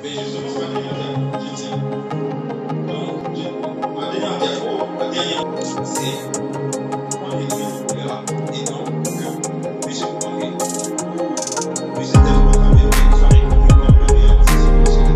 Mais justement, ma dernière je dis, donc, ma dernière diapo, la dernière, c'est comment l'église opéra et donc que puisse prendre puisse être programmé et soit reconnu comme le meilleur institution.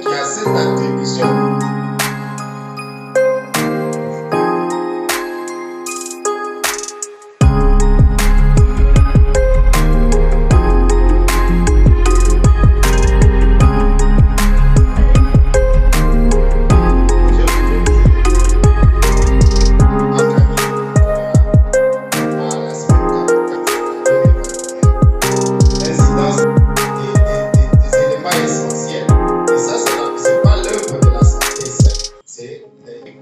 Qui a cette attribution.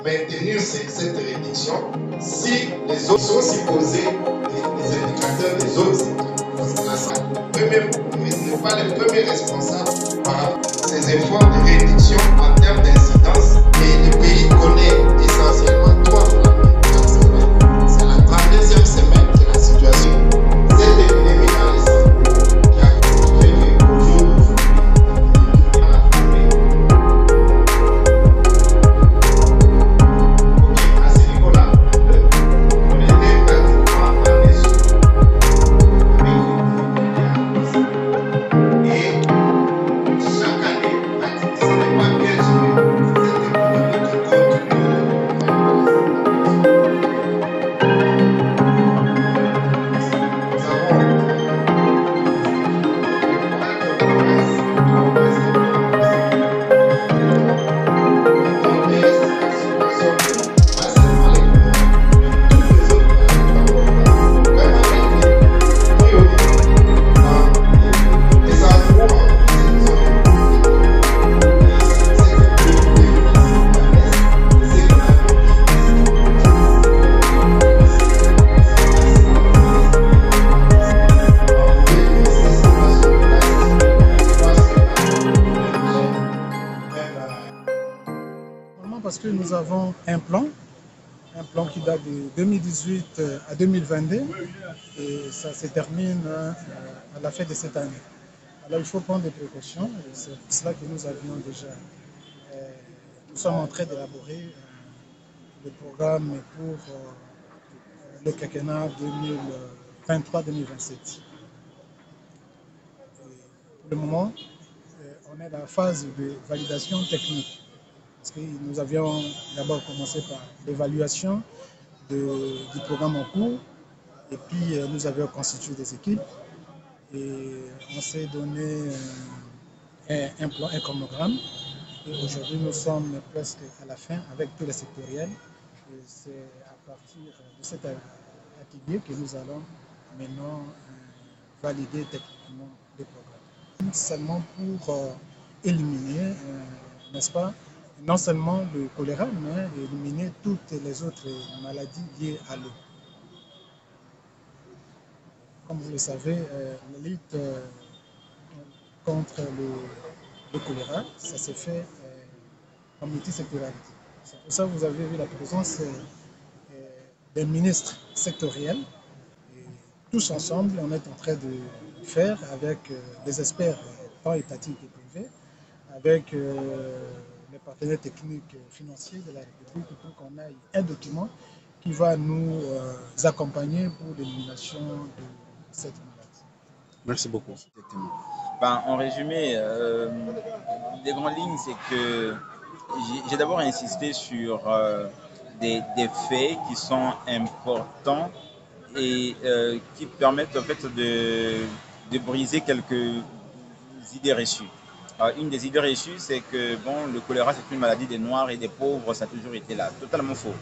Maintenir cette réduction si les autres sont supposés les indicateurs des autres secteurs. Parce que la santé n'est pas les premiers responsables par rapport à ces efforts de réduction en termes d'incidence. Et le pays connaît essentiellement trois flammes par semaine. C'est la 32e semaine que la situation, cette épidémie dans les centres qui a fait qu'aujourd'hui, parce que nous avons un plan qui date de 2018 à 2022 et ça se termine à la fin de cette année. Alors il faut prendre des précautions, c'est pour cela que nous avions déjà, nous sommes en train d'élaborer le programme pour le quinquennat 2023-2027. Pour le moment, on est dans la phase de validation technique. Parce que nous avions d'abord commencé par l'évaluation du programme en cours et puis nous avions constitué des équipes et on s'est donné un plan, un chronogramme et aujourd'hui nous sommes presque à la fin avec tous les sectoriels et c'est à partir de cet atelier que nous allons maintenant valider techniquement le programme. Seulement pour éliminer, n'est-ce pas, non seulement le choléra, mais éliminer toutes les autres maladies liées à l'eau. Comme vous le savez, la lutte contre le choléra, ça s'est fait en multisectorialité. C'est pour ça que vous avez vu la présence des ministres sectoriels. Et tous ensemble, on est en train de faire avec des experts tant étatiques que privés avec les partenaires techniques financiers de la République pour qu'on ait un document qui va nous accompagner pour l'élimination de cette maladie. Merci beaucoup. Ben, en résumé, les grandes lignes, c'est que j'ai d'abord insisté sur des faits qui sont importants et qui permettent en fait de briser quelques idées reçues. Alors, une des idées reçues, c'est que bon, le choléra, c'est une maladie des Noirs et des pauvres, ça a toujours été là. Totalement faux.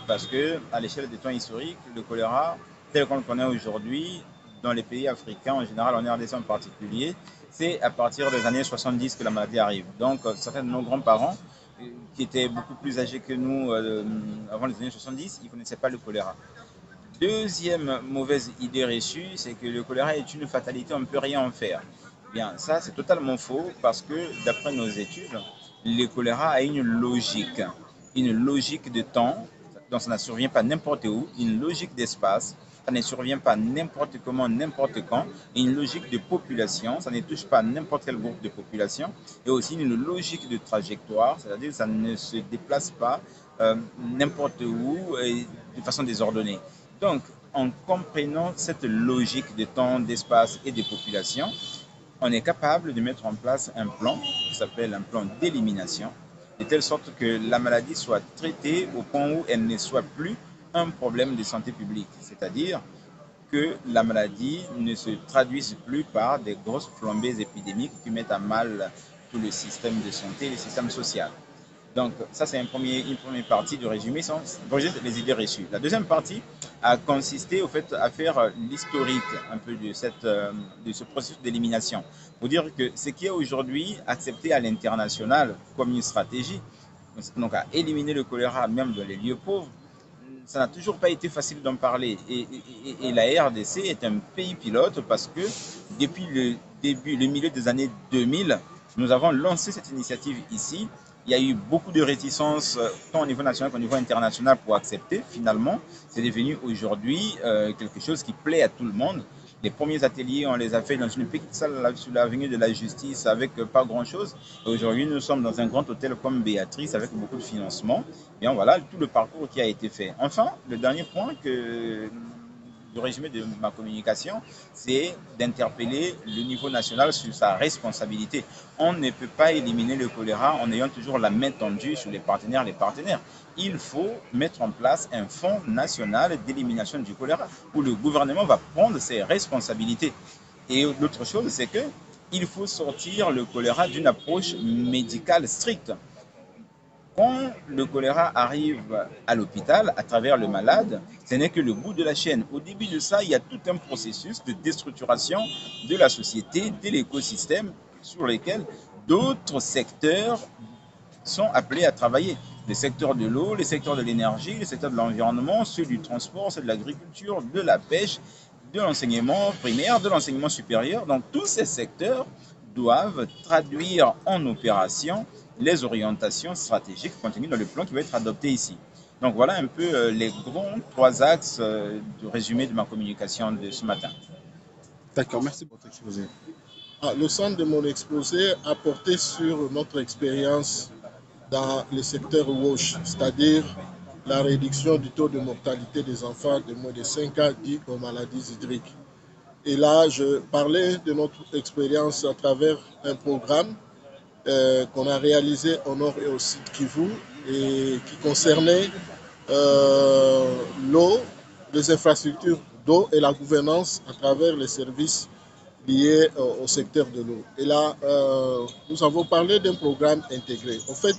Parce que à l'échelle des temps historiques, le choléra, tel qu'on le connaît aujourd'hui, dans les pays africains en général, en RDC en particulier, c'est à partir des années 70 que la maladie arrive. Donc, certains de nos grands-parents, qui étaient beaucoup plus âgés que nous avant les années 70, ils ne connaissaient pas le choléra. Deuxième mauvaise idée reçue, c'est que le choléra est une fatalité, on ne peut rien en faire. Bien, ça c'est totalement faux parce que d'après nos études, le choléra a une logique de temps, donc ça ne survient pas n'importe où, une logique d'espace, ça ne survient pas n'importe comment, n'importe quand, et une logique de population, ça ne touche pas n'importe quel groupe de population, et aussi une logique de trajectoire, c'est-à-dire que ça ne se déplace pas n'importe où et de façon désordonnée. Donc, en comprenant cette logique de temps, d'espace et de population, on est capable de mettre en place un plan qui s'appelle un plan d'élimination, de telle sorte que la maladie soit traitée au point où elle ne soit plus un problème de santé publique. C'est-à-dire que la maladie ne se traduise plus par des grosses flambées épidémiques qui mettent à mal tout le système de santé et le système social. Donc, ça, c'est une première partie du résumé, sans briser les idées reçues. La deuxième partie a consisté, au fait, à faire l'historique un peu de ce processus d'élimination. Pour dire que ce qui est aujourd'hui accepté à l'international comme une stratégie, donc à éliminer le choléra même dans les lieux pauvres, ça n'a toujours pas été facile d'en parler. Et la RDC est un pays pilote parce que depuis le milieu des années 2000, nous avons lancé cette initiative ici. Il y a eu beaucoup de réticences, tant au niveau national qu'au niveau international, pour accepter. Finalement, c'est devenu aujourd'hui quelque chose qui plaît à tout le monde. Les premiers ateliers, on les a fait dans une petite salle sur l'avenue de la Justice avec pas grand-chose. Aujourd'hui, nous sommes dans un grand hôtel comme Béatrice avec beaucoup de financement. Et voilà tout le parcours qui a été fait. Enfin, le dernier point du résumé de ma communication, c'est d'interpeller le niveau national sur sa responsabilité. On ne peut pas éliminer le choléra en ayant toujours la main tendue sur les partenaires. Il faut mettre en place un fonds national d'élimination du choléra où le gouvernement va prendre ses responsabilités. Et l'autre chose, c'est qu'il faut sortir le choléra d'une approche médicale stricte. Quand le choléra arrive à l'hôpital, à travers le malade, ce n'est que le bout de la chaîne. Au début de ça, il y a tout un processus de déstructuration de la société, de l'écosystème, sur lesquels d'autres secteurs sont appelés à travailler. Les secteurs de l'eau, les secteurs de l'énergie, les secteurs de l'environnement, ceux du transport, ceux de l'agriculture, de la pêche, de l'enseignement primaire, de l'enseignement supérieur. Donc tous ces secteurs doivent traduire en opération les orientations stratégiques contenues dans le plan qui va être adopté ici. Donc voilà un peu les grands trois axes du résumé de ma communication de ce matin. D'accord, merci pour votre exposé. Le centre de mon exposé a porté sur notre expérience dans le secteur WASH, c'est-à-dire la réduction du taux de mortalité des enfants de moins de 5 ans dits aux maladies hydriques. Et là, je parlais de notre expérience à travers un programme qu'on a réalisé au nord et au sud Kivu et qui concernait l'eau, les infrastructures d'eau et la gouvernance à travers les services liés au secteur de l'eau. Et là, nous avons parlé d'un programme intégré. En fait,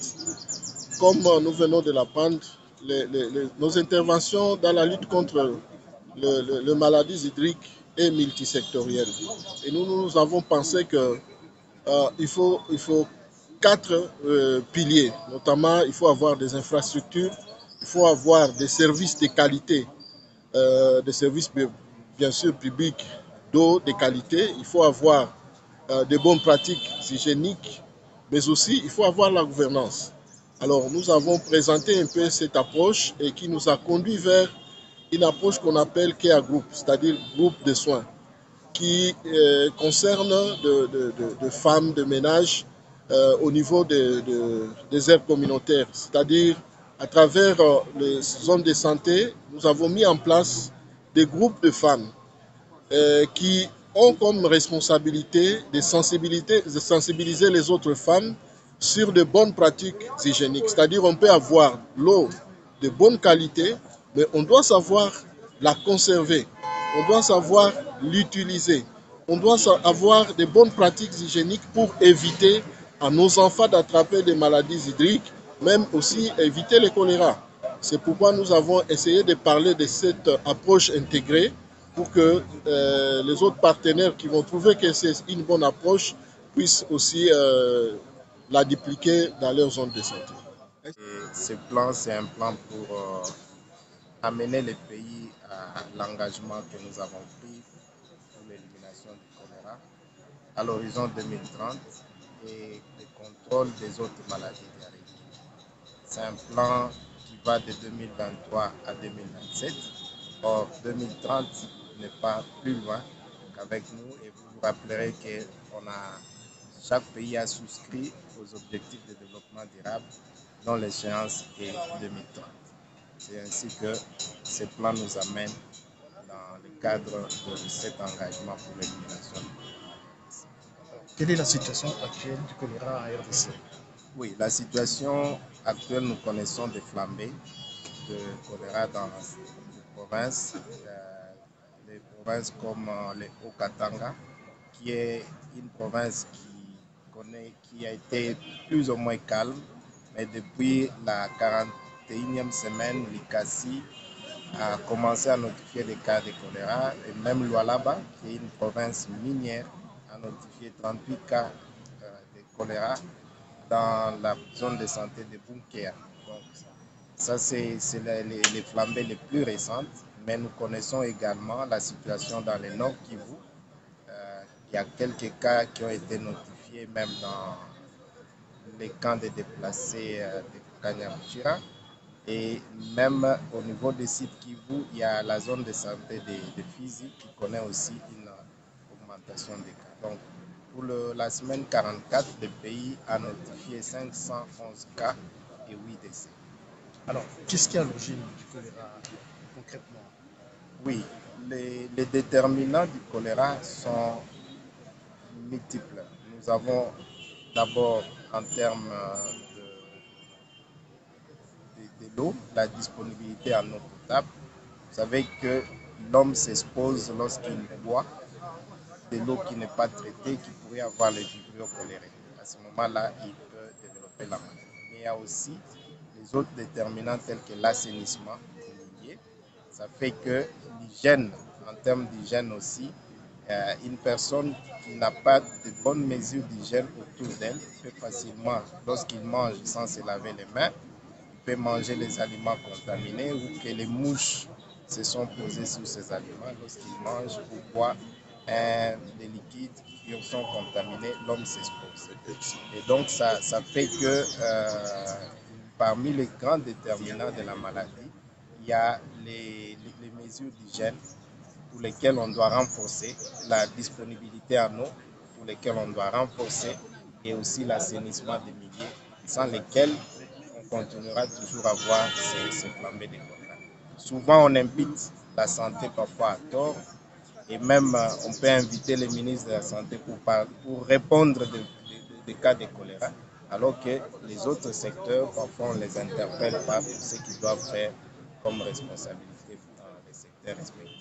comme nous venons de l'apprendre, nos interventions dans la lutte contre les maladies hydriques est multisectorielle. Et nous avons pensé qu'il faut 4 piliers. Notamment, il faut avoir des infrastructures, il faut avoir des services de qualité, des services bien sûr publics d'eau de qualité, il faut avoir de bonnes pratiques hygiéniques, mais aussi il faut avoir la gouvernance. Alors nous avons présenté un peu cette approche et qui nous a conduit vers une approche qu'on appelle Care Group, c'est-à-dire groupe de soins, qui concerne de femmes de ménage au niveau des aires communautaires, c'est-à-dire à travers les zones de santé, nous avons mis en place des groupes de femmes qui ont comme responsabilité de sensibiliser les autres femmes sur de bonnes pratiques hygiéniques. C'est-à-dire on peut avoir l'eau de bonne qualité, mais on doit savoir la conserver, on doit savoir l'utiliser, on doit avoir de bonnes pratiques hygiéniques pour éviter à nos enfants d'attraper des maladies hydriques, même aussi éviter le choléra. C'est pourquoi nous avons essayé de parler de cette approche intégrée pour que les autres partenaires qui vont trouver que c'est une bonne approche puissent aussi la dupliquer dans leur zone de santé. Et ce plan, c'est un plan pour amener les pays à l'engagement que nous avons pris pour l'élimination du choléra à l'horizon 2030 et le contrôle des autres maladies diarrhéiques. C'est un plan qui va de 2023 à 2027. Or, 2030 n'est pas plus loin qu'avec nous et vous vous rappellerez que chaque pays a souscrit aux objectifs de développement durable dont l'échéance est 2030. C'est ainsi que ce plan nous amène dans le cadre de cet engagement pour l'élimination. Quelle est la situation actuelle du choléra en RDC? Oui, la situation actuelle, nous connaissons des flambées de choléra dans les provinces comme les Haut-Katanga, qui est une province qui a été plus ou moins calme, mais depuis la 41e semaine, l'ICACI a commencé à notifier des cas de choléra, et même Lualaba, qui est une province minière, a notifié 38 cas de choléra dans la zone de santé de Bunkea. Donc, ça, c'est les flambées les plus récentes, mais nous connaissons également la situation dans le Nord Kivu. Il y a quelques cas qui ont été notifiés même dans les camps de déplacés de Kanyamuchira. Et même au niveau des sites Kivu, il y a la zone de santé de Fizi qui connaît aussi une augmentation des cas. Donc, pour la semaine 44, le pays a notifié 511 cas et 8 décès. Alors, qu'est-ce qui est à l'origine du choléra concrètement? Oui, les déterminants du choléra sont multiples. Nous avons d'abord en termes de l'eau, la disponibilité en eau potable. Vous savez que l'homme s'expose lorsqu'il boit de l'eau qui n'est pas traitée, qui pourrait avoir le vibrio cholérique. À ce moment-là, il peut développer la maladie. Mais il y a aussi les autres déterminants tels que l'assainissement minier. Ça fait que l'hygiène, en termes d'hygiène aussi, une personne qui n'a pas de bonnes mesures d'hygiène autour d'elle peut facilement, lorsqu'il mange sans se laver les mains, il peut manger les aliments contaminés ou que les mouches se sont posées sur ces aliments. Lorsqu'il mange ou boit des liquides qui sont contaminés, l'homme s'expose. Et donc, ça fait que parmi les grands déterminants de la maladie, il y a les mesures d'hygiène pour lesquelles on doit renforcer, la disponibilité en eau pour lesquelles on doit renforcer, et aussi l'assainissement des milieux, sans lesquels on continuera toujours à voir ces flambées de choléra. Souvent, on impute la santé parfois à tort, et même on peut inviter les ministres de la Santé pour répondre des cas de choléra, alors que les autres secteurs, parfois on ne les interpelle pas pour ce qu'ils doivent faire comme responsabilité dans les secteurs respectifs.